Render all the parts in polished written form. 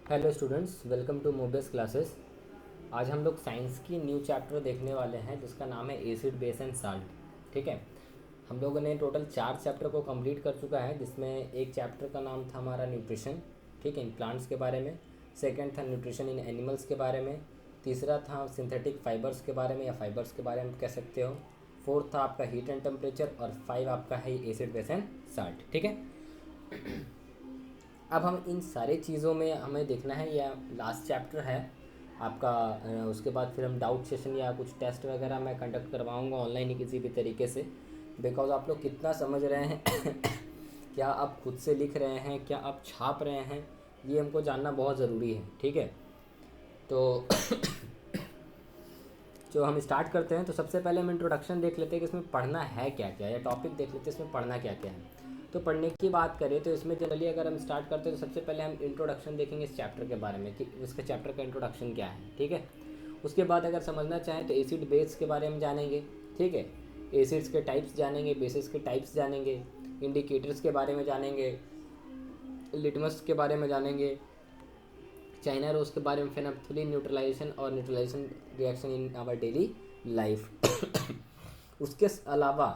Hello students, welcome to Mobes classes. आज हम लोग साइंस की न्यू चैप्टर देखने वाले हैं जिसका नाम है एसिड बेस एंड साल्ट। ठीक है, हम लोगों ने टोटल 4 चैप्टर को कंप्लीट कर चुका है, जिसमें एक चैप्टर का नाम था हमारा न्यूट्रिशन, ठीक है, इन प्लांट्स के बारे में। सेकंड था न्यूट्रिशन इन एनिमल्स के बारे में। तीसरा था सिंथेटिक फाइबर्स के बारे में या फाइबर्स के बारे में कह सकते हो। फोर्थ था आपका हीट एंड टेम्परेचर, और 5 आपका है एसिड बेस एंड साल्ट। ठीक है, अब हम इन सारे चीज़ों में हमें देखना है, या लास्ट चैप्टर है आपका। उसके बाद फिर हम डाउट सेशन या कुछ टेस्ट वगैरह मैं कंडक्ट करवाऊँगा ऑनलाइन ही किसी भी तरीके से। बिकॉज आप लोग कितना समझ रहे हैं क्या आप खुद से लिख रहे हैं, क्या आप छाप रहे हैं, ये हमको जानना बहुत ज़रूरी है। ठीक है, तो जो हम स्टार्ट करते हैं तो सबसे पहले हम इंट्रोडक्शन देख लेते हैं कि इसमें पढ़ना है क्या क्या, या टॉपिक देख लेते हैं इसमें पढ़ना क्या क्या है। तो पढ़ने की बात करें तो इसमें जनरली अगर हम स्टार्ट करते हैं तो सबसे पहले हम इंट्रोडक्शन देखेंगे इस चैप्टर के बारे में कि इसका चैप्टर का इंट्रोडक्शन क्या है। ठीक है, उसके बाद अगर समझना चाहें तो एसिड बेस के बारे में जानेंगे। ठीक है, एसिड्स के टाइप्स जानेंगे, बेसिस के टाइप्स जानेंगे, इंडिकेटर्स के बारे में जानेंगे, लिटमस के बारे में जानेंगे, चाइना रोज के बारे में, फिर फिर न्यूट्रलाइजेशन और neutralisation reaction in our daily life. उसके अलावा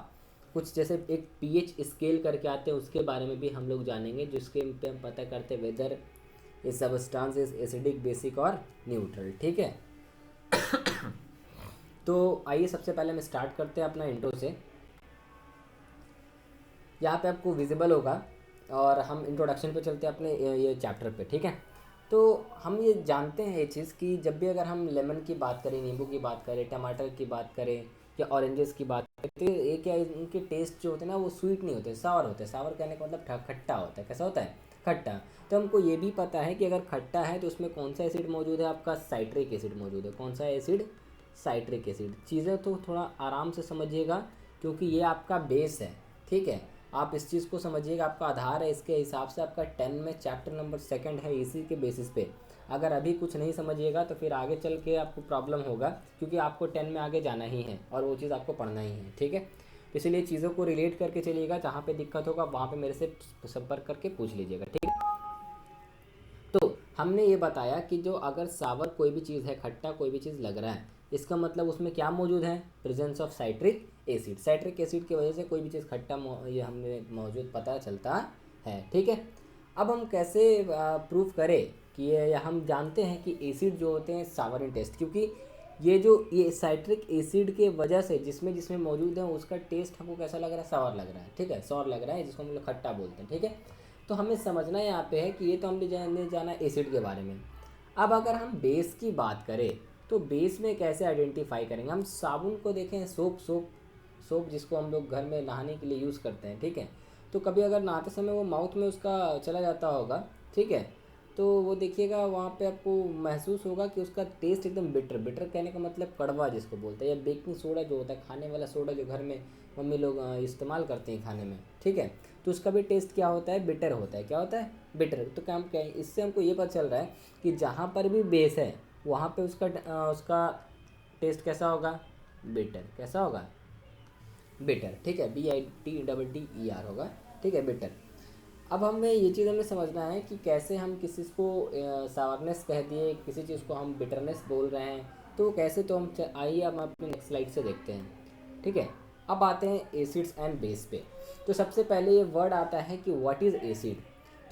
कुछ जैसे एक पीएच स्केल करके आते हैं उसके बारे में भी हम लोग जानेंगे, जिसके पे हम पता करते हैं वेदर ये सबस्टांस इज एसिडिक, बेसिक और न्यूट्रल। ठीक है, तो आइए सबसे पहले हम स्टार्ट करते हैं अपना इंट्रो से। यहाँ पे आपको विजिबल होगा, और हम इंट्रोडक्शन पे चलते हैं अपने ये चैप्टर पे। ठीक है, तो हम ये जानते हैं ये चीज़ कि जब भी अगर हम लेमन की बात करें, नींबू की बात करें, टमाटर की बात करें या ऑरेंजेस की बात करें, तो ये क्या इनके टेस्ट जो होते हैं ना वो स्वीट नहीं होते, सावर होते हैं। सावर कहने का मतलब खट्टा होता है। कैसा होता है? खट्टा। तो हमको ये भी पता है कि अगर खट्टा है तो उसमें कौन सा एसिड मौजूद है, आपका साइट्रिक एसिड मौजूद है। कौन सा एसिड? Citric acid. चीज़ें तो थोड़ा आराम से समझिएगा क्योंकि ये आपका बेस है। ठीक है, आप इस चीज़ को समझिएगा, आपका आधार है। इसके हिसाब से आपका 10 में चैप्टर नंबर 2 है, इसी के बेसिस पे। अगर अभी कुछ नहीं समझिएगा तो फिर आगे चल के आपको प्रॉब्लम होगा, क्योंकि आपको 10 में आगे जाना ही है और वो चीज़ आपको पढ़ना ही है। ठीक है, तो इसलिए चीज़ों को रिलेट करके चलिएगा, जहाँ पे दिक्कत होगा वहाँ पे मेरे से संपर्क करके पूछ लीजिएगा। ठीक है, तो हमने ये बताया कि जो अगर सावर कोई भी चीज़ है, खट्टा कोई भी चीज़ लग रहा है, इसका मतलब उसमें क्या मौजूद है? Presence of citric acid. Citric acid की वजह से कोई भी चीज़ खट्टा ये हमें मौजूद पता चलता है। ठीक है, अब हम कैसे प्रूफ करें कि ये, हम जानते हैं कि एसिड जो होते हैं सावर इन टेस्ट, क्योंकि ये साइट्रिक एसिड के वजह से जिसमें जिसमें मौजूद है उसका टेस्ट हमको कैसा लग रहा है? सावर लग रहा है। ठीक है, सौर लग रहा है, जिसको हम लोग खट्टा बोलते हैं। ठीक है, तो हमें समझना यहाँ पे है कि ये तो हमने जाना एसिड के बारे में। अब अगर हम बेस की बात करें तो बेस में कैसे आइडेंटिफाई करेंगे? हम साबुन को देखें, सोप सोप सोप जिसको हम लोग घर में नहाने के लिए यूज़ करते हैं। ठीक है, तो कभी अगर नहाते समय वो माउथ में उसका चला जाता होगा, ठीक है, तो वो देखिएगा वहाँ पे आपको महसूस होगा कि उसका टेस्ट एकदम बिटर। बिटर कहने का मतलब कड़वा जिसको बोलते हैं, या बेकिंग सोडा जो होता है, खाने वाला सोडा जो घर में मम्मी लोग इस्तेमाल करते हैं खाने में। ठीक है, तो उसका भी टेस्ट क्या होता है? बिटर होता है। क्या होता है? बिटर। तो क्या है, इससे हमको ये पता चल रहा है कि जहाँ पर भी बेस है वहाँ पे उसका टेस्ट कैसा होगा? बिटर। कैसा होगा? बिटर। ठीक है, BITTER होगा। ठीक है, बिटर। अब हमें ये चीज़ हमें समझना है कि कैसे हम किसी चीज़ को सावरनेस कह दिए, किसी चीज़ को हम बिटरनेस बोल रहे हैं, तो कैसे, तो हम आइए हम अपने नेक्स्ट स्लाइड से देखते हैं। ठीक है, अब आते हैं एसिड्स एंड बेस पे। तो सबसे पहले ये वर्ड आता है कि व्हाट इज़ एसिड।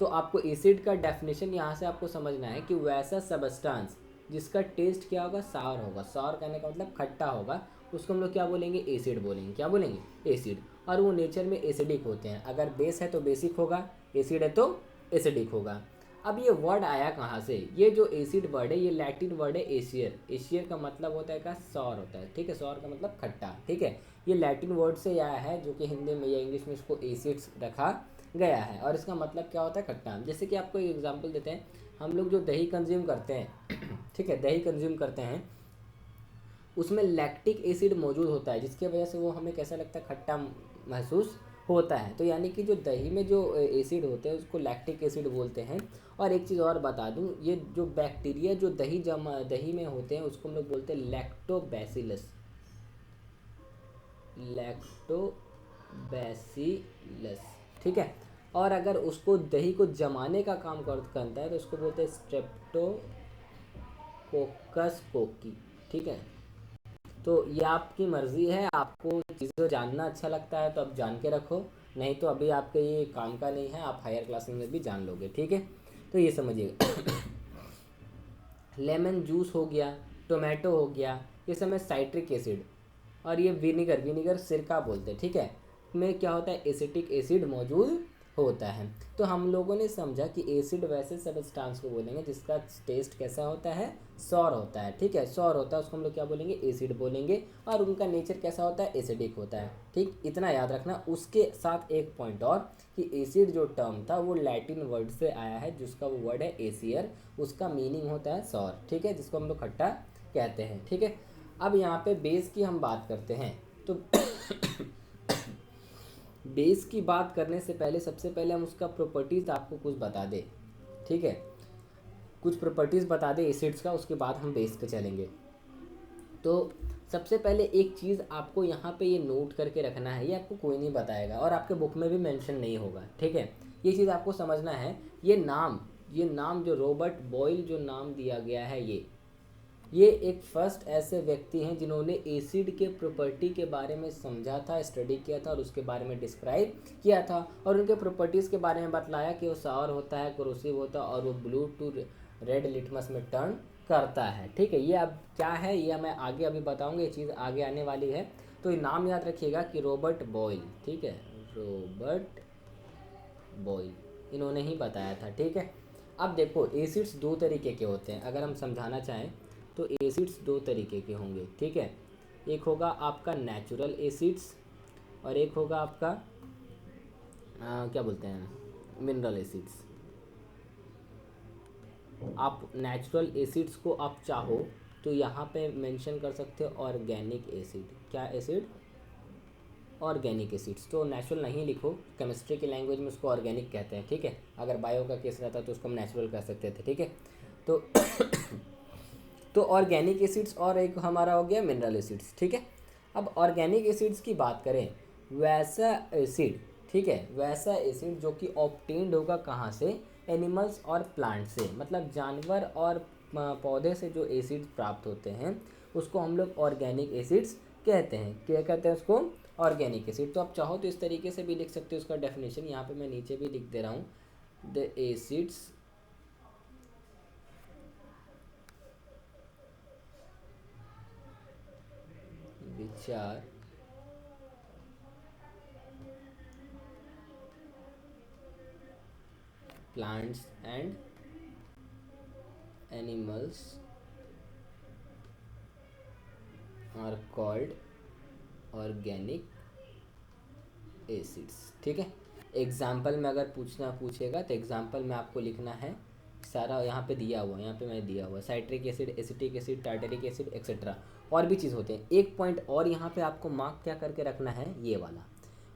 तो आपको एसिड का डेफिनेशन यहाँ से आपको समझना है कि वैसा सबस्टांस जिसका टेस्ट क्या होगा? सावर होगा। सावर कहने का मतलब खट्टा होगा, उसको हम लोग क्या बोलेंगे? एसिड बोलेंगे। क्या बोलेंगे? एसिड। और वो नेचर में एसिडिक होते हैं। अगर बेस है तो बेसिक होगा, एसिड है तो एसिडिक होगा। अब ये वर्ड आया कहाँ से? ये जो एसिड वर्ड है ये लैटिन वर्ड है एशियर। एशियर का मतलब होता है क्या? सॉर होता है। ठीक है, सॉर का मतलब खट्टा। ठीक है, ये लैटिन वर्ड से आया है, जो कि हिंदी में या इंग्लिश में इसको एसिड्स रखा गया है, और इसका मतलब क्या होता है? खट्टा। जैसे कि आपको एक एग्जांपल देते हैं, हम लोग जो दही कंज्यूम करते हैं ठीक है, दही कंज्यूम करते हैं, उसमें लैक्टिक एसिड मौजूद होता है, जिसकी वजह से वो हमें कैसा लगता है? खट्टा महसूस होता है। तो यानी कि जो दही में जो एसिड होते हैं उसको लैक्टिक एसिड बोलते हैं। और एक चीज़ और बता दूं, ये जो बैक्टीरिया जो दही में होते हैं उसको हम लोग बोलते हैं लैक्टोबैसिलस। लैक्टोबैसिलस। ठीक है, और अगर उसको दही को जमाने का काम करता है तो उसको बोलते हैं स्ट्रेप्टोकोकस कोकी। ठीक है, तो ये आपकी मर्ज़ी है, आपको चीज़ें जानना अच्छा लगता है तो आप जान के रखो, नहीं तो अभी आपके ये काम का नहीं है, आप हायर क्लासेस में भी जान लोगे। ठीक है, तो ये समझिएगा। लेमन जूस हो गया, टोमेटो हो गया, ये सब में साइट्रिक एसिड, और ये विनीगर, विनीगर सिरका बोलते हैं। ठीक है, में क्या होता है, एसिटिक एसिड मौजूद होता है। तो हम लोगों ने समझा कि एसिड वैसे सब्सटेंस को बोलेंगे जिसका टेस्ट कैसा होता है, सॉर होता है। ठीक है, सॉर होता है उसको हम लोग क्या बोलेंगे, एसिड बोलेंगे, और उनका नेचर कैसा होता है, एसिडिक होता है। ठीक, इतना याद रखना। उसके साथ एक पॉइंट और कि एसिड जो टर्म था वो लैटिन वर्ड से आया है, जिसका वो वर्ड है एसियर, उसका मीनिंग होता है सॉर। ठीक है, जिसको हम लोग खट्टा कहते हैं। ठीक है, अब यहाँ पे बेस की हम बात करते हैं। तो बेस की बात करने से पहले सबसे पहले हम उसका प्रॉपर्टीज़ आपको कुछ बता दें। ठीक है, कुछ प्रॉपर्टीज़ बता दें एसिड्स का, उसके बाद हम बेस पे चलेंगे। तो सबसे पहले एक चीज़ आपको यहाँ पे ये नोट करके रखना है, ये आपको कोई नहीं बताएगा और आपके बुक में भी मेंशन नहीं होगा। ठीक है, ये चीज़ आपको समझना है। ये नाम जो रॉबर्ट बॉयल जो नाम दिया गया है, ये एक फर्स्ट ऐसे व्यक्ति हैं जिन्होंने एसिड के प्रॉपर्टी के बारे में समझा था, स्टडी किया था और उसके बारे में डिस्क्राइब किया था, और उनके प्रॉपर्टीज़ के बारे में बतलाया कि वो सावर होता है, कोरोसिव होता है, और वो ब्लू टू रेड लिटमस में टर्न करता है। ठीक है, ये अब क्या है ये मैं आगे अभी बताऊंगा, ये चीज़ आगे आने वाली है। तो ये नाम याद रखिएगा कि रॉबर्ट बॉयल। ठीक है, रॉबर्ट बॉयल, इन्होंने ही बताया था। ठीक है, अब देखो एसिड्स दो तरीके के होते हैं, अगर हम समझाना चाहें तो एसिड्स दो तरीके के होंगे। ठीक है, एक होगा आपका नेचुरल एसिड्स और एक होगा आपका क्या बोलते हैं, मिनरल एसिड्स। आप नेचुरल एसिड्स को आप चाहो तो यहाँ पे मेंशन कर सकते हो ऑर्गेनिक एसिड। क्या एसिड, ऑर्गेनिक एसिड्स। तो नेचुरल नहीं लिखो, केमिस्ट्री की लैंग्वेज में उसको ऑर्गेनिक कहते हैं। ठीक है, अगर बायो का केस रहता तो उसको हम नेचुरल कह सकते थे। ठीक है, तो तो ऑर्गेनिक एसिड्स और एक हमारा हो गया मिनरल एसिड्स। ठीक है, अब ऑर्गेनिक एसिड्स की बात करें, वैसा एसिड, ठीक है, वैसा एसिड जो कि ऑब्टेन्ड होगा कहाँ से, एनिमल्स और प्लांट से, मतलब जानवर और पौधे से जो एसिड प्राप्त होते हैं उसको हम लोग ऑर्गेनिक एसिड्स कहते हैं। क्या कहते हैं उसको, ऑर्गेनिक एसिड। तो आप चाहो तो इस तरीके से भी लिख सकते हो उसका डेफिनेशन, यहाँ पे मैं नीचे भी लिख दे रहा हूँ, the acids which are plants and animals are called organic acids। ठीक है, एग्जाम्पल में अगर पूछेगा तो एग्जाम्पल में आपको लिखना है, सारा यहाँ पे दिया हुआ है, यहाँ पे मैंने दिया हुआ है, citric acid, acetic acid, tartaric acid etcetera, और भी चीज़ होते हैं। एक पॉइंट और यहाँ पे आपको मार्क क्या करके रखना है, ये वाला,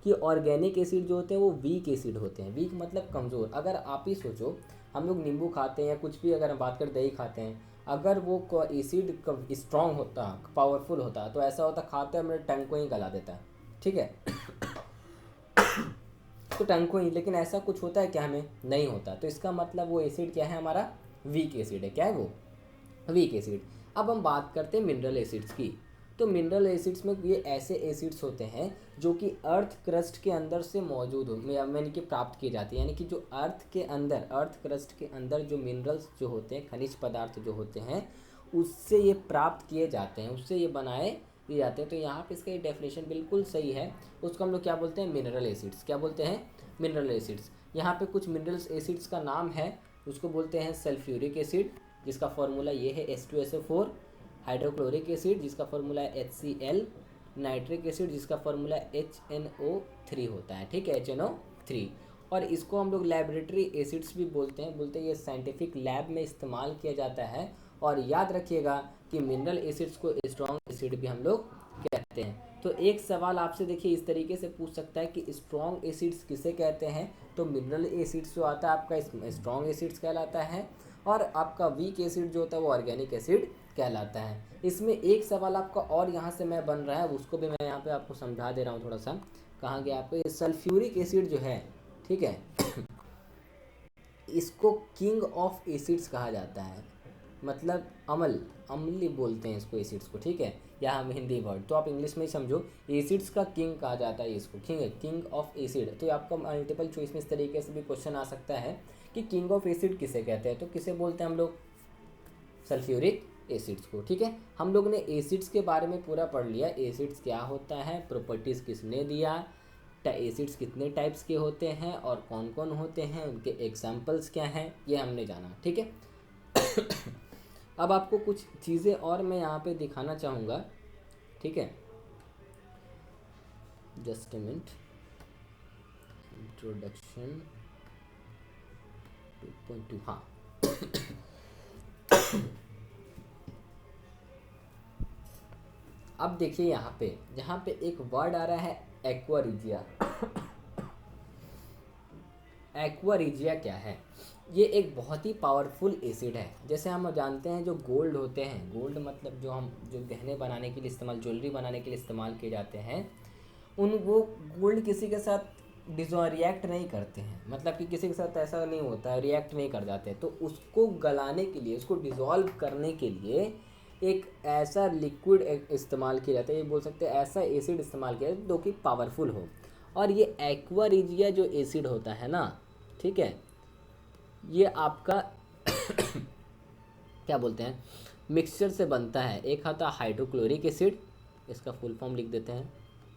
कि ऑर्गेनिक एसिड जो होते हैं वो वीक एसिड होते हैं। वीक मतलब कमज़ोर। अगर आप ही सोचो, हम लोग नींबू खाते हैं या कुछ भी, अगर हम बात करें दही खाते हैं, अगर वो एसिड स्ट्रॉन्ग होता, पावरफुल होता, तो ऐसा होता खाते हैं मेरे टंग को ही गला देता है। ठीक है, तो टंग को ही, लेकिन ऐसा कुछ होता है क्या, हमें नहीं होता। तो इसका मतलब वो एसिड क्या है, हमारा वीक एसिड है। क्या है वो, वीक एसिड। अब हम बात करते हैं मिनरल एसिड्स की। तो मिनरल एसिड्स में ये ऐसे एसिड्स होते हैं जो कि अर्थ क्रस्ट के अंदर से मौजूद हो, यानी कि प्राप्त किए जाते हैं, यानी कि जो अर्थ के अंदर, अर्थ क्रस्ट के अंदर जो मिनरल्स जो होते हैं, खनिज पदार्थ जो होते हैं, उससे ये प्राप्त किए जाते हैं, उससे ये बनाए दिए जाते हैं। तो यहाँ पे इसका ये डेफिनेशन बिल्कुल सही है, उसको हम लोग क्या बोलते हैं, मिनरल एसिड्स। क्या बोलते हैं, मिनरल एसिड्स। यहाँ पे कुछ मिनरल एसिड्स का नाम है, उसको बोलते हैं सल्फ्यूरिक एसिड, जिसका फॉर्मूला ये है H2SO4, हाइड्रोक्लोरिक एसिड जिसका फॉर्मूला है HCl, नाइट्रिक एसिड जिसका फॉर्मूला HNO3 होता है। ठीक है, HNO3। और इसको हम लोग लेबोरेटरी एसिड्स भी बोलते हैं, ये साइंटिफिक लैब में इस्तेमाल किया जाता है। और याद रखिएगा कि मिनरल एसिड्स को स्ट्रॉन्ग एसिड भी हम लोग कहते हैं। तो एक सवाल आपसे देखिए इस तरीके से पूछ सकता है कि स्ट्रॉन्ग एसिड्स किसे कहते हैं, तो मिनरल एसिड्स जो आता है आपका स्ट्रॉन्ग एसिड्स कहलाता है, और आपका वीक एसिड जो होता है वो ऑर्गेनिक एसिड कहलाता है। इसमें एक सवाल आपका और यहाँ से मैं बन रहा है, उसको भी मैं यहाँ पे आपको समझा दे रहा हूँ थोड़ा सा। कहाँ गया आपको, ये सल्फ्यूरिक एसिड जो है, ठीक है। इसको किंग ऑफ एसिड्स कहा जाता है, मतलब अम्लीय बोलते हैं इसको एसिड्स को, ठीक है, या हम हिंदी वर्ड तो आप इंग्लिश में ही समझो, एसिड्स का किंग कहा जाता है इसको, ठीक है, किंग ऑफ एसिड। तो आपका मल्टीपल चॉइस में इस तरीके से भी क्वेश्चन आ सकता है कि किंग ऑफ एसिड किसे कहते हैं, तो किसे बोलते हैं हम लोग, सल्फ्यूरिक एसिड्स को, ठीक है। हम लोग ने एसिड्स के बारे में पूरा पढ़ लिया, एसिड्स क्या होता है, प्रॉपर्टीज़ किसने दिया, एसिड्स कितने टाइप्स के होते हैं और कौन कौन होते हैं, उनके एग्जाम्पल्स क्या हैं, ये हमने जाना, ठीक है। अब आपको कुछ चीज़ें और मैं यहाँ पे दिखाना चाहूँगा, ठीक है, जस्ट ए मिनट। इंट्रोडक्शन 2.2, हाँ। अब देखिए यहाँ पे, जहाँ पे एक वर्ड आ रहा है एक्वा रिजिया। एक्वा रिजिया क्या है, ये एक बहुत ही पावरफुल एसिड है। जैसे हम जानते हैं जो गोल्ड होते हैं, गोल्ड मतलब जो गहने बनाने के लिए इस्तेमाल, ज्वेलरी बनाने के लिए इस्तेमाल किए जाते हैं, वो गोल्ड किसी के साथ रिएक्ट नहीं करते हैं, मतलब कि किसी के साथ ऐसा नहीं होता है, रिएक्ट नहीं कर जाते। तो उसको गलाने के लिए, उसको डिज़ोल्व करने के लिए एक ऐसा लिक्विड इस्तेमाल किया जाता है, ये बोल सकते हैं ऐसा एसिड इस्तेमाल किया जाता है जो कि पावरफुल हो। और ये एक्वा रिजिया जो एसिड होता है ना, ठीक है, ये आपका क्या बोलते हैं, मिक्सचर से बनता है। एक आता है हाइड्रोक्लोरिक एसिड, इसका फुल फॉर्म लिख देते हैं,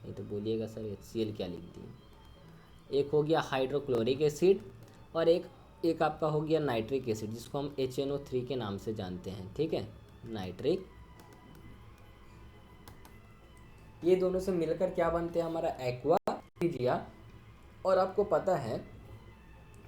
नहीं तो बोलिएगा सर HCl क्या लिख दिए। एक हो गया हाइड्रोक्लोरिक एसिड और एक आपका हो गया नाइट्रिक एसिड, जिसको हम HNO3 के नाम से जानते हैं, ठीक है, नाइट्रिक। ये दोनों से मिलकर क्या बनते हैं, हमारा एक्वा रिजिया। और आपको पता है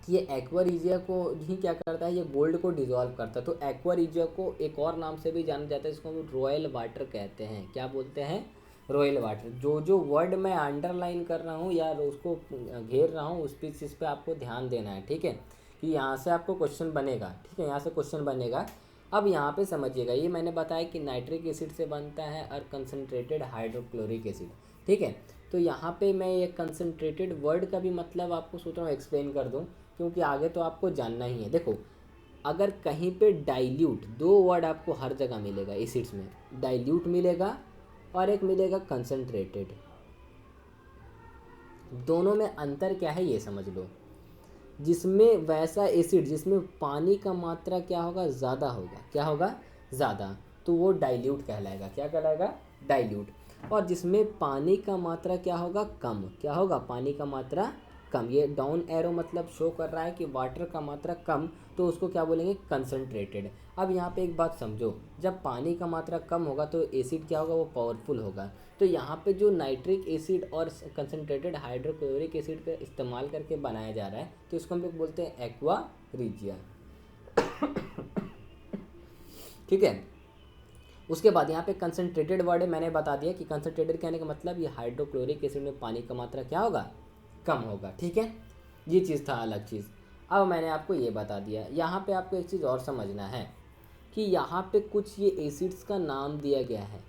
कि ये एक्वा रिजिया को ही क्या करता है, ये गोल्ड को डिसॉल्व करता है। तो एक्वा रिजिया को एक और नाम से भी जाना जाता है, इसको हम रॉयल वाटर कहते हैं। क्या बोलते हैं, रॉयल वाटर। जो वर्ड मैं अंडरलाइन कर रहा हूँ या उसको घेर रहा हूँ, उस चीज़ पे आपको ध्यान देना है, ठीक है, कि यहाँ से आपको क्वेश्चन बनेगा, ठीक है, यहाँ से क्वेश्चन बनेगा। अब यहाँ पे समझिएगा, ये मैंने बताया कि नाइट्रिक एसिड से बनता है और कंसनट्रेटेड हाइड्रोक्लोरिक एसिड, ठीक है। तो यहाँ पे मैं ये कंसनट्रेटेड वर्ड का भी मतलब आपको सोच रहा हूँ एक्सप्लेन कर दूँ, क्योंकि आगे तो आपको जानना ही है। देखो, अगर कहीं पे डाइल्यूट, दो वर्ड आपको हर जगह मिलेगा एसिड्स में, डाइल्यूट मिलेगा और एक मिलेगा कंसनट्रेटेड। दोनों में अंतर क्या है ये समझ लो। जिसमें वैसा एसिड जिसमें पानी का मात्रा क्या होगा, ज़्यादा होगा, क्या होगा, ज़्यादा, तो वो डाइल्यूट कहलाएगा। क्या कहलाएगा, डाइल्यूट। और जिसमें पानी का मात्रा क्या होगा, कम, क्या होगा, पानी का मात्रा कम। ये डाउन एरो मतलब शो कर रहा है कि वाटर का मात्रा कम, तो उसको क्या बोलेंगे, कंसनट्रेटेड। अब यहाँ पे एक बात समझो, जब पानी का मात्रा कम होगा तो एसिड क्या होगा, वो पावरफुल होगा। तो यहाँ पे जो नाइट्रिक एसिड और कंसनट्रेटेड हाइड्रोक्लोरिक एसिड का इस्तेमाल करके बनाया जा रहा है, तो इसको हम लोग बोलते हैं एक्वा रिजिया, ठीक है। उसके बाद यहाँ पे कंसनट्रेटेड वर्ड है, मैंने बता दिया कि कंसनट्रेटेड कहने का मतलब ये हाइड्रोक्लोरिक एसिड में पानी का मात्रा क्या होगा, कम होगा, ठीक है। ये चीज़ था अलग चीज़। अब मैंने आपको ये बता दिया। यहाँ पे आपको एक चीज़ और समझना है कि यहाँ पे कुछ ये एसिड्स का नाम दिया गया है।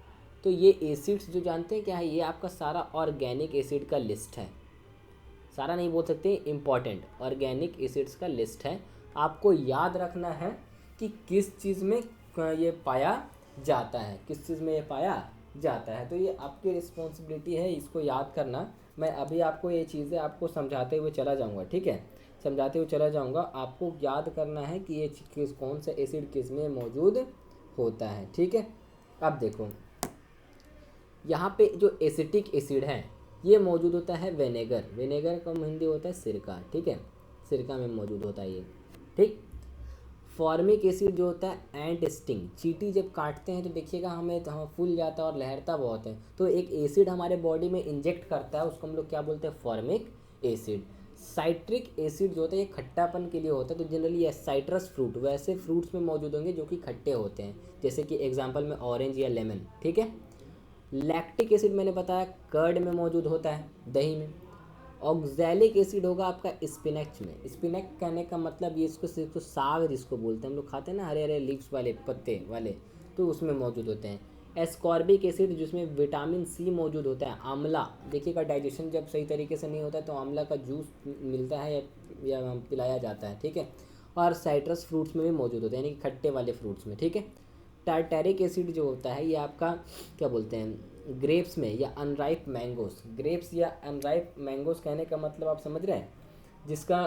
तो ये एसिड्स जो जानते हैं क्या है, ये आपका सारा ऑर्गेनिक एसिड का लिस्ट है। सारा नहीं बोल सकते, इम्पॉर्टेंट ऑर्गेनिक एसिड्स का लिस्ट है। आपको याद रखना है कि किस चीज़ में ये पाया जाता है, किस चीज़ में ये पाया जाता है। तो ये आपकी रिस्पॉन्सिबिलिटी है इसको याद करना। मैं अभी आपको ये चीज़ें आपको समझाते हुए चला जाऊंगा, ठीक है, समझाते हुए चला जाऊंगा। आपको याद करना है कि ये कौन सा एसिड किस में मौजूद होता है, ठीक है। अब देखो, यहाँ पे जो एसिटिक एसिड है ये मौजूद होता है विनेगर। विनेगर का हिंदी होता है सिरका, ठीक है, सिरका में मौजूद होता है ये, ठीक। फॉर्मिक एसिड जो होता है एंट स्टिंग, चींटी जब काटते हैं तो देखिएगा हमें तो हम फूल जाता है और लहरता बहुत है। तो एक एसिड हमारे बॉडी में इंजेक्ट करता है, उसको हम लोग क्या बोलते हैं, फॉर्मिक एसिड। साइट्रिक एसिड जो होता है ये खट्टापन के लिए होता है। तो जनरली ये साइट्रस फ्रूट, वैसे फ्रूट्स में मौजूद होंगे जो कि खट्टे होते हैं, जैसे कि एग्जाम्पल में ऑरेंज या लेमन, ठीक है। लैक्टिक एसिड मैंने बताया कर्ड में मौजूद होता है, दही में। ऑक्सैलिक एसिड होगा आपका स्पिनच में। स्पिनच कहने का मतलब ये इसको साग जिसको बोलते हैं हम लोग, खाते हैं ना हरे हरे लीव्स वाले, पत्ते वाले, तो उसमें मौजूद होते हैं। एस्कॉर्बिक एसिड जिसमें विटामिन सी मौजूद होता है। आंवला, देखिएगा डाइजेशन जब सही तरीके से नहीं होता है तो आंवला का जूस मिलता है या पिलाया जाता है, ठीक है। और साइट्रस फ्रूट्स में भी मौजूद होते हैं, यानी कि खट्टे वाले फ्रूट्स में, ठीक है। टार्टेरिक एसिड जो होता है ये आपका क्या बोलते हैं, ग्रेप्स में या अनराइप मैंगोस, ग्रेप्स या अनराइप मैंगोस कहने का मतलब आप समझ रहे हैं, जिसका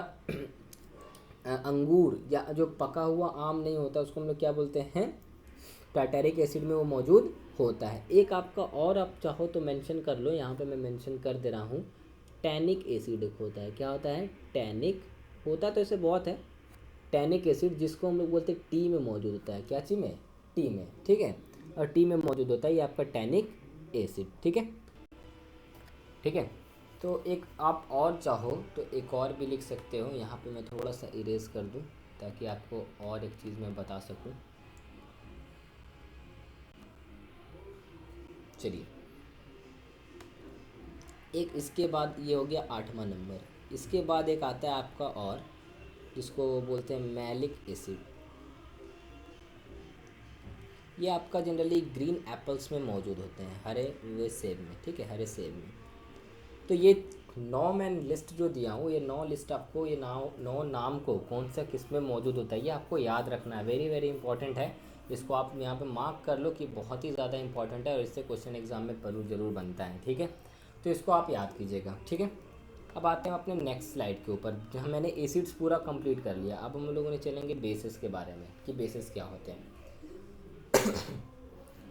अंगूर या जो पका हुआ आम नहीं होता उसको हम लोग क्या बोलते हैं, टार्टेरिक एसिड में वो मौजूद होता है। एक आपका और आप चाहो तो मेंशन कर लो, यहाँ पे मैं मेंशन कर दे रहा हूँ, टैनिक एसिड होता है। क्या होता है, टैनिक होता तो ऐसे बहुत है। टैनिक एसिड जिसको हम लोग बोलते हैं टी में मौजूद होता है, क्या चीज़ में, टी में, ठीक है। और टी में मौजूद होता है ये आपका टैनिक एसिड, ठीक है, ठीक है। तो एक आप और चाहो तो एक और भी लिख सकते हो, यहाँ पे मैं थोड़ा सा इरेज कर दूँ ताकि आपको और एक चीज़ मैं बता सकूँ। चलिए, एक इसके बाद ये हो गया 8वां नंबर। इसके बाद एक आता है आपका और जिसको बोलते हैं मैलिक एसिड। ये आपका जनरली ग्रीन एप्पल्स में मौजूद होते हैं, हरे हुए सेब में, ठीक है, हरे सेब में। तो ये 9 मैं लिस्ट जो दिया हूँ, ये 9 लिस्ट आपको, ये 9 नाम को कौन सा किस में मौजूद होता है ये आपको याद रखना है। वेरी वेरी इंपॉर्टेंट है, इसको आप यहाँ पे मार्क कर लो कि बहुत ही ज़्यादा इंपॉर्टेंट है और इससे क्वेश्चन एग्जाम में ज़रूर बनता है, ठीक है। तो इसको आप याद कीजिएगा, ठीक है। अब आते हैं अपने नेक्स्ट स्लाइड के ऊपर, जहाँ मैंने एसिड्स पूरा कंप्लीट कर लिया। अब हम लोगों ने चलेंगे बेसिस के बारे में कि बेसिस क्या होते हैं।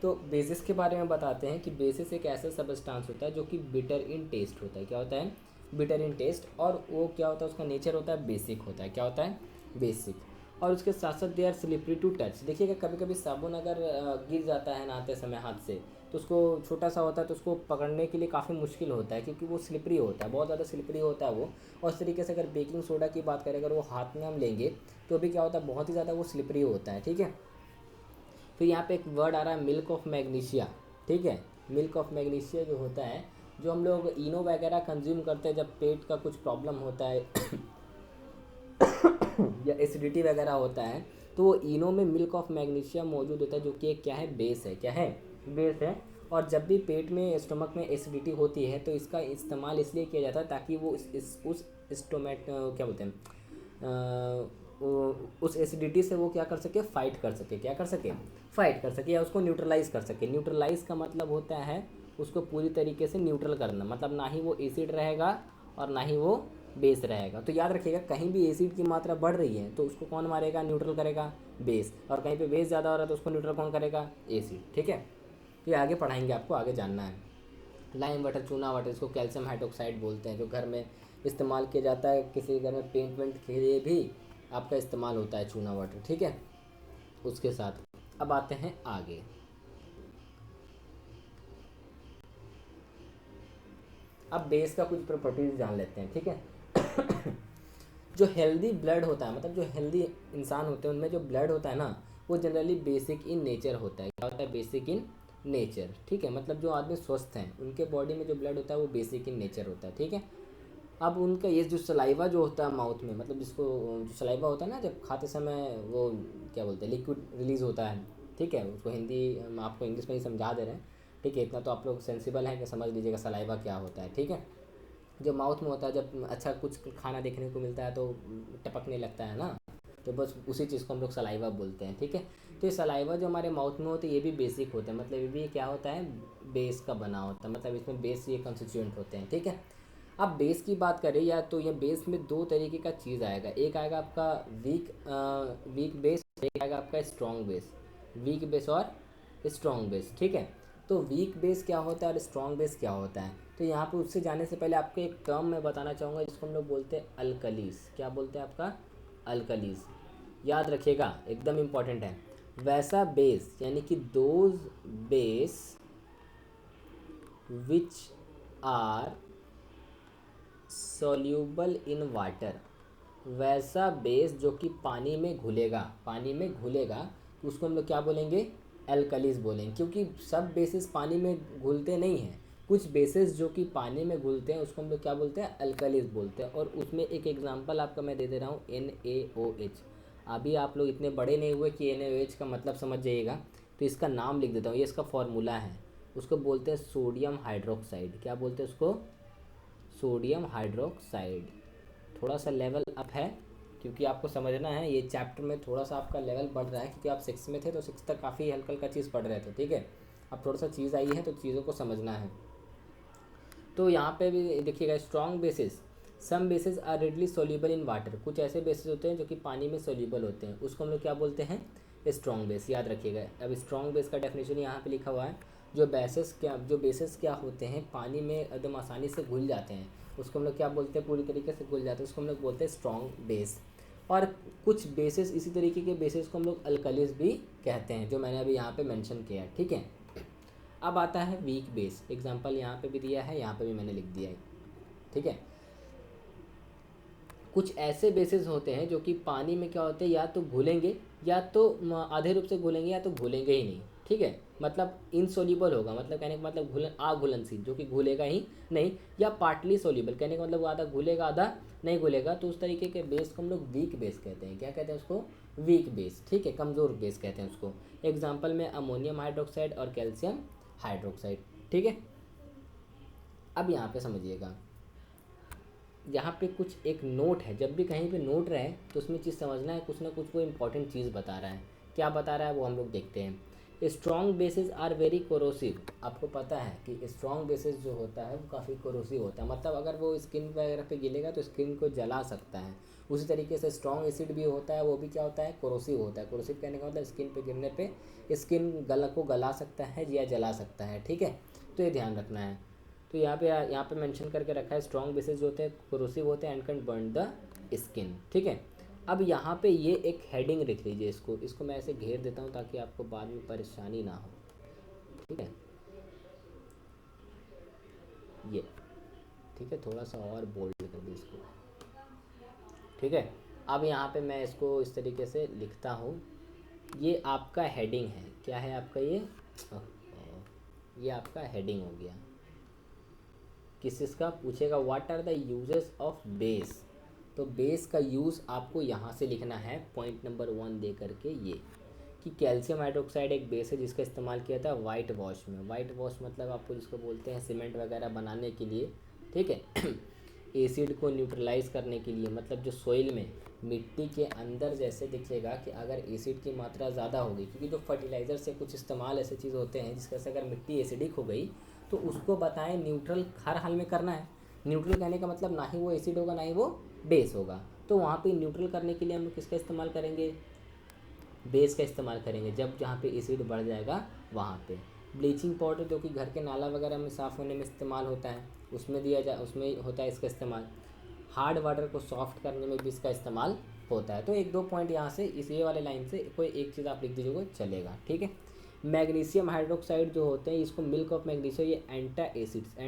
तो बेसिस के बारे में बताते हैं कि बेसिस एक ऐसा सबस्टांस होता है जो कि बिटर इन टेस्ट होता है। क्या होता है, बिटर इन टेस्ट। और वो क्या होता है, उसका नेचर होता है बेसिक होता है। क्या होता है, बेसिक। और उसके साथ साथ they are slippery to touch. देखिएगा कभी कभी साबुन अगर गिर जाता है नहाते समय हाथ से, तो उसको छोटा सा होता है तो उसको पकड़ने के लिए काफ़ी मुश्किल होता है क्योंकि वो स्लिपरी होता है, बहुत ज़्यादा स्लिपरी होता है वो। और इस तरीके से अगर बेकिंग सोडा की बात करें, अगर वो हाथ में हम लेंगे तो भी क्या होता है, बहुत ही ज़्यादा वो स्लिपरी होता है, ठीक है। फिर यहाँ पे एक वर्ड आ रहा है मिल्क ऑफ मैग्नीशिया, ठीक है। मिल्क ऑफ मैग्नीशिया जो होता है, जो हम लोग इनो वगैरह कंज्यूम करते हैं जब पेट का कुछ प्रॉब्लम होता है या एसिडिटी वगैरह होता है, तो वो इनो में मिल्क ऑफ मैग्नीशिया मौजूद होता है, जो कि एक क्या है, बेस है। क्या है, बेस है। और जब भी पेट में, स्टमक में एसिडिटी होती है तो इसका इस्तेमाल इसलिए किया जाता है ताकि वो उस स्टोमेट क्या बोलते हैं, उस एसिडिटी से वो क्या कर सके, फाइट कर सके। क्या कर सके, फाइट कर सके या उसको न्यूट्रलाइज कर सके। न्यूट्रलाइज का मतलब होता है उसको पूरी तरीके से न्यूट्रल करना, मतलब ना ही वो एसिड रहेगा और ना ही वो बेस रहेगा। तो याद रखिएगा, कहीं भी एसिड की मात्रा बढ़ रही है तो उसको कौन मारेगा, न्यूट्रल करेगा, बेस। और कहीं पे बेस ज़्यादा हो रहा है तो उसको न्यूट्रल कौन करेगा, एसिड, ठीक है। ये आगे पढ़ाएंगे, आपको आगे जानना है। लाइम वाटर, चूना वाटर, इसको कैल्शियम हाइड्रोक्साइड बोलते हैं, जो घर में इस्तेमाल किया जाता है। किसी घर में पेंट वेंट के लिए भी आपका इस्तेमाल होता है चूना वाटर, ठीक है। उसके साथ अब आते हैं आगे। अब बेस का कुछ प्रॉपर्टीज जान लेते हैं, ठीक है। जो हेल्दी ब्लड होता है, मतलब जो हेल्दी इंसान होते हैं उनमें जो ब्लड होता है ना, वो जनरली बेसिक इन नेचर होता है। क्या होता है, बेसिक इन नेचर, ठीक है। मतलब जो आदमी स्वस्थ हैं उनके बॉडी में जो ब्लड होता है वो बेसिक इन नेचर होता है, ठीक है। अब उनका ये जो सलाइवा जो होता है माउथ में, मतलब जिसको जो सलाइवा होता है ना, जब खाते समय वो क्या बोलते हैं, लिक्विड रिलीज़ होता है, ठीक है। उसको हिंदी हम आपको इंग्लिश में ही समझा दे रहे हैं, ठीक है। इतना तो आप लोग सेंसिबल हैं कि समझ लीजिएगा सलाइवा क्या होता है, ठीक है। जो माउथ में होता है, जब अच्छा कुछ खाना देखने को मिलता है तो टपकने लगता है ना, तो बस उसी चीज़ को हम लोग सलाइवा बोलते हैं, ठीक है। तो ये सलाइवा जो हमारे माउथ में होता है ये भी बेसिक होता है, मतलब ये भी क्या होता है, बेस का बना होता है, मतलब इसमें बेस ये कंस्टिट्यूएंट होते हैं, ठीक है। अब बेस की बात करें या तो ये बेस में दो तरीके का चीज़ आएगा। एक आएगा आपका वीक बेस, एक आएगा आपका स्ट्रॉन्ग बेस। वीक बेस और स्ट्रॉन्ग बेस, ठीक है। तो वीक बेस क्या होता है और स्ट्रॉन्ग बेस क्या होता है, तो यहाँ पे उससे जाने से पहले आपको एक टर्म मैं बताना चाहूँगा जिसको हम लोग बोलते हैं अल्कलीज। क्या बोलते हैं आपका, अल्कलीज। याद रखिएगा, एकदम इम्पॉर्टेंट है। वैसा बेस यानी कि those base which are soluble in water, वैसा बेस जो कि पानी में घुलेगा, पानी में घुलेगा, तो उसको हम लोग क्या बोलेंगे, एल्कलीज बोलेंगे। क्योंकि सब बेसिस पानी में घुलते नहीं हैं, कुछ बेसिस जो कि पानी में घुलते हैं उसको हम लोग क्या बोलते हैं, अल्कलीज बोलते हैं। और उसमें एक एग्जांपल आपका मैं दे दे रहा हूँ, NaOH। अभी आप लोग इतने बड़े नहीं हुए कि NaOH का मतलब समझ जाइएगा, तो इसका नाम लिख देता हूँ, ये इसका फॉर्मूला है। उसको बोलते हैं सोडियम हाइड्रोक्साइड। क्या बोलते हैं उसको? Sodium hydroxide. थोड़ा सा लेवल अप है, क्योंकि आपको समझना है ये चैप्टर में थोड़ा सा आपका लेवल बढ़ रहा है, क्योंकि आप 6 में थे तो 6 तक काफ़ी हल्का हल्का चीज़ पढ़ रहे थे, ठीक है। अब थोड़ा सा चीज़ आई है तो चीज़ों को समझना है। तो यहाँ पे भी देखिएगा, strong bases, some bases are readily soluble in water. कुछ ऐसे बेसिस होते हैं जो कि पानी में सोल्यूबल होते हैं, उसको हम लोग क्या बोलते हैं? Strong base. याद रखिएगा। अब स्ट्रॉन्ग बेस का डेफिनेशन यहाँ पे लिखा हुआ है। जो बेसिस क्या होते हैं, पानी में एकदम आसानी से घुल जाते हैं, उसको हम लोग क्या बोलते हैं? पूरी तरीके से घुल जाते हैं, उसको हम लोग बोलते हैं स्ट्रॉन्ग बेस। और कुछ बेसिस, इसी तरीके के बेसिस को हम लोग अल्कलीज भी कहते हैं, जो मैंने अभी यहाँ पे मेंशन किया है, ठीक है। अब आता है वीक बेस। एग्जांपल यहाँ पे भी दिया है, यहाँ पे भी मैंने लिख दिया है, ठीक है। कुछ ऐसे बेसिस होते हैं जो कि पानी में क्या होते हैं, या तो घुलेंगे, या तो आधे रूप से घुलेंगे, या तो घुलेंगे ही नहीं, ठीक है। मतलब इनसोल्यूबल होगा, मतलब कहने का मतलब अघुलनशील, जो कि घुलेगा ही नहीं, या पार्टली सोल्यूबल, कहने का मतलब वो आधा घुलेगा आधा नहीं घुलेगा, तो उस तरीके के बेस को हम लोग वीक बेस कहते हैं। क्या कहते हैं उसको? वीक बेस, ठीक है, कमज़ोर बेस कहते हैं उसको। एग्जाम्पल में अमोनियम हाइड्रोक्साइड और कैल्शियम हाइड्रोक्साइड, ठीक है। अब यहाँ पे समझिएगा, यहाँ पे कुछ एक नोट है, जब भी कहीं पे नोट रहे तो उसमें चीज़ समझना है, कुछ ना कुछ वो इंपॉर्टेंट चीज़ बता रहा है। क्या बता रहा है वो हम लोग देखते हैं। Strong bases are very corrosive. आपको पता है कि स्ट्रॉन्ग बेसिस जो होता है वो काफ़ी कोरोसिव होता है, मतलब अगर वो स्किन वगैरह पे गिरेगा तो स्किन को जला सकता है। उसी तरीके से स्ट्रॉन्ग एसिड भी होता है, वो भी क्या होता है? कोरोसिव होता है। कोरोसिव कहने का मतलब स्किन पे गिरने पे स्किन को गला सकता है या जला सकता है, ठीक है। तो ये ध्यान रखना है। तो यहाँ पे मेंशन करके रखा है, स्ट्रॉन्ग बेसिस जो होते हैं कोरोसिव होते हैं and can burn the skin, ठीक है। अब यहाँ पे ये एक हेडिंग लिख लीजिए, इसको मैं ऐसे घेर देता हूँ ताकि आपको बाद में परेशानी ना हो, ठीक है। ये ठीक है, थोड़ा सा और बोल्ड कर दूँ इसको, ठीक है। अब यहाँ पे मैं इसको इस तरीके से लिखता हूँ। ये आपका हेडिंग है। क्या है आपका ये आपका हेडिंग हो गया। किस इसका पूछेगा? What are the uses of base. तो बेस का यूज़ आपको यहाँ से लिखना है, पॉइंट नंबर 1 दे करके, ये कि कैल्शियम हाइड्रोक्साइड एक बेस है जिसका इस्तेमाल किया था वाइट वॉश में। वाइट वॉश मतलब आपको जिसको बोलते हैं सीमेंट वगैरह बनाने के लिए, ठीक है। एसिड को न्यूट्रलाइज करने के लिए, मतलब जो सोइल में मिट्टी के अंदर जैसे दिखेगा कि अगर एसिड की मात्रा ज़्यादा होगी, क्योंकि जो फर्टिलाइज़र से कुछ इस्तेमाल ऐसे चीज़ होते हैं जिसका से अगर मिट्टी एसिडिक हो गई तो उसको बताएं न्यूट्रल हर हाल में करना है। न्यूट्रल कहने का मतलब ना ही वो एसिड होगा ना ही वो बेस होगा। तो वहाँ पे न्यूट्रल करने के लिए हम लोग किसका इस्तेमाल करेंगे? बेस का इस्तेमाल करेंगे। जब जहाँ पे एसिड बढ़ जाएगा वहाँ पे ब्लीचिंग पाउडर, जो कि घर के नाला वगैरह में साफ़ होने में इस्तेमाल होता है, उसमें होता है इसका इस्तेमाल। हार्ड वाटर को सॉफ्ट करने में भी इसका इस्तेमाल होता है। तो एक दो पॉइंट यहाँ से इस ये वाले लाइन से कोई एक चीज़ आप लिख दीजिएगा, चलेगा, ठीक है। मैग्नीशियम हाइड्रोक्साइड जो होते हैं, इसको मिल्क ऑफ मैग्नीशियम, ये एंटा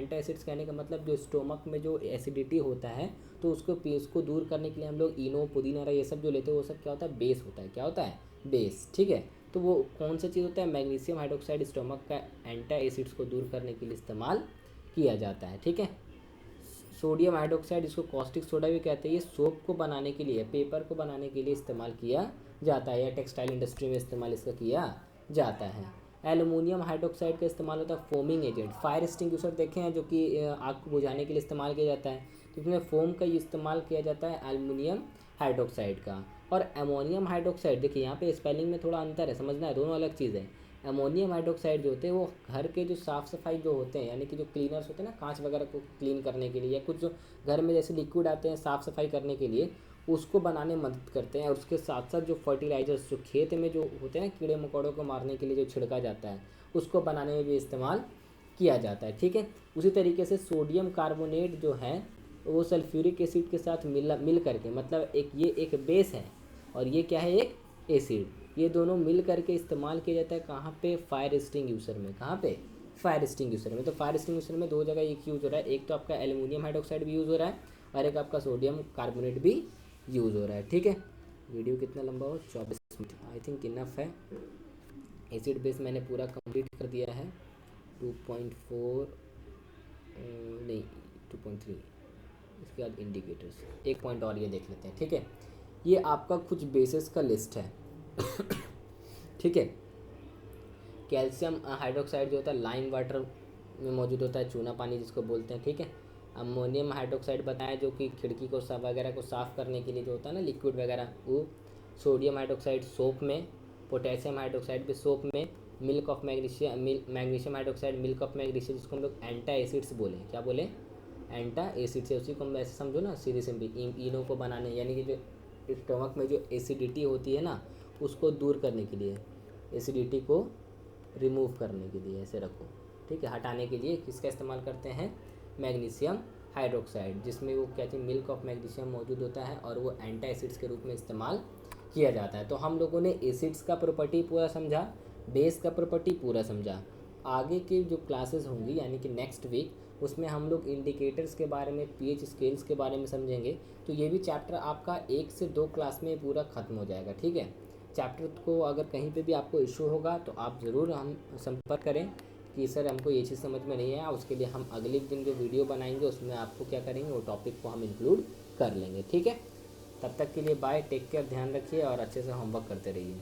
एसिड्स कहने का मतलब जो स्टोमक में जो एसिडिटी होता है तो उसको दूर करने के लिए हम लोग इनो, पुदीना ये सब जो लेते हैं वो सब क्या होता है? बेस होता है। क्या होता है? बेस, ठीक है। तो वो कौन सा चीज़ होता है? मैग्नीशियम हाइड्रोक्साइड स्टोमक का एंटा एसिड्स को दूर करने के लिए इस्तेमाल किया जाता है, ठीक है। सोडियम हाइड्रोक्साइड, इसको कॉस्टिक सोडा भी कहते हैं, ये सोप को बनाने के लिए, पेपर को बनाने के लिए इस्तेमाल किया जाता है, या टेक्सटाइल इंडस्ट्री में इस्तेमाल इसका किया जाता है। एल्युमिनियम हाइड्रोक्साइड का इस्तेमाल होता है फोमिंग एजेंट। फायर एक्सटिंग्विशर देखे हैं जो कि आग को बुझाने के लिए इस्तेमाल किया जाता है, तो इसमें फोम का इस्तेमाल किया जाता है एल्युमिनियम हाइड्रोक्साइड का। और अमोनियम हाइड्रोक्साइड, देखिए यहाँ पे स्पेलिंग में थोड़ा अंतर है, समझना है, दोनों अलग चीज़ है। अमोनियम हाइड्रोक्साइड जो होते हैं वो घर के जो साफ़ सफाई जो होते हैं, यानी कि जो क्लीनर्स होते हैं ना, कांच वगैरह को क्लीन करने के लिए, या कुछ जो घर में जैसे लिक्विड आते हैं साफ़ सफाई करने के लिए, उसको बनाने में मदद करते हैं। और उसके साथ साथ जो फर्टिलाइजर्स जो खेत में जो होते हैं ना, कीड़े मकोड़ों को मारने के लिए जो छिड़का जाता है, उसको बनाने में भी इस्तेमाल किया जाता है, ठीक है। उसी तरीके से सोडियम कार्बोनेट जो है वो सल्फ्यूरिक एसिड के साथ मिल करके, मतलब ये एक बेस है और ये क्या है? एक एसिड। ये दोनों मिल करके इस्तेमाल किया जाता है कहाँ पे? फायर एक्सटिंग्विशर में। कहाँ पे? फायर एक्सटिंग्विशर में। तो फायर एक्सटिंग्विशर में दो जगह एक यूज़ हो रहा है, एक तो आपका एल्युमिनियम हाइड्रोक्साइड भी यूज़ हो रहा है और एक आपका सोडियम कार्बोनेट भी यूज़ हो रहा है, ठीक है। वीडियो कितना लंबा हो? 24 मिनट, आई थिंक इनफ है। एसिड बेस मैंने पूरा कंप्लीट कर दिया है। 2.4 नहीं 2.3, इसके बाद इंडिकेटर्स, एक पॉइंट और ये देख लेते हैं, ठीक है। ये आपका कुछ बेसिस का लिस्ट है, ठीक है। कैल्शियम हाइड्रोक्साइड जो होता है लाइम वाटर में मौजूद होता है, चूना पानी जिसको बोलते हैं, ठीक है। अमोनियम हाइड्रोक्साइड बताया जो कि खिड़की को वगैरह को साफ़ करने के लिए जो होता है ना लिक्विड वगैरह वो। सोडियम हाइड्रोक्साइड सोप में, पोटेशियम हाइड्रोक्साइड भी सोप में, milk of magnesium, magnesium hydroxide milk of magnesium जिसको हम लोग एंटा एसिड्स बोले, क्या बोले, एंटा एसिड से। उसी को हम ऐसे समझो ना सीधे सिंपली इनों को बनाने, यानी कि जो स्टमक में जो एसिडिटी होती है ना उसको दूर करने के लिए, एसिडिटी को रिमूव करने के लिए ऐसे रखो, ठीक है, हटाने के लिए किसका इस्तेमाल करते हैं, मैग्नीशियम हाइड्रोक्साइड, जिसमें वो क्या चीज़ मिल्क ऑफ मैग्नीशियम मौजूद होता है और वो एंटा एसिड्स के रूप में इस्तेमाल किया जाता है। तो हम लोगों ने एसिड्स का प्रॉपर्टी पूरा समझा, बेस का प्रॉपर्टी पूरा समझा। आगे की जो क्लासेस होंगी यानी कि नेक्स्ट वीक उसमें हम लोग इंडिकेटर्स के बारे में, पीएच स्केल्स के बारे में समझेंगे। तो ये भी चैप्टर आपका 1 से 2 क्लास में पूरा ख़त्म हो जाएगा, ठीक है। चैप्टर को अगर कहीं पे भी आपको इशू होगा तो आप ज़रूर हम संपर्क करें कि सर हमको ये चीज़ समझ में नहीं आया, उसके लिए हम अगले दिन जो वीडियो बनाएंगे उसमें आपको क्या करेंगे, वो टॉपिक को हम इंक्लूड कर लेंगे, ठीक है। तब तक के लिए बाय, टेक केयर, ध्यान रखिए और अच्छे से होमवर्क करते रहिए।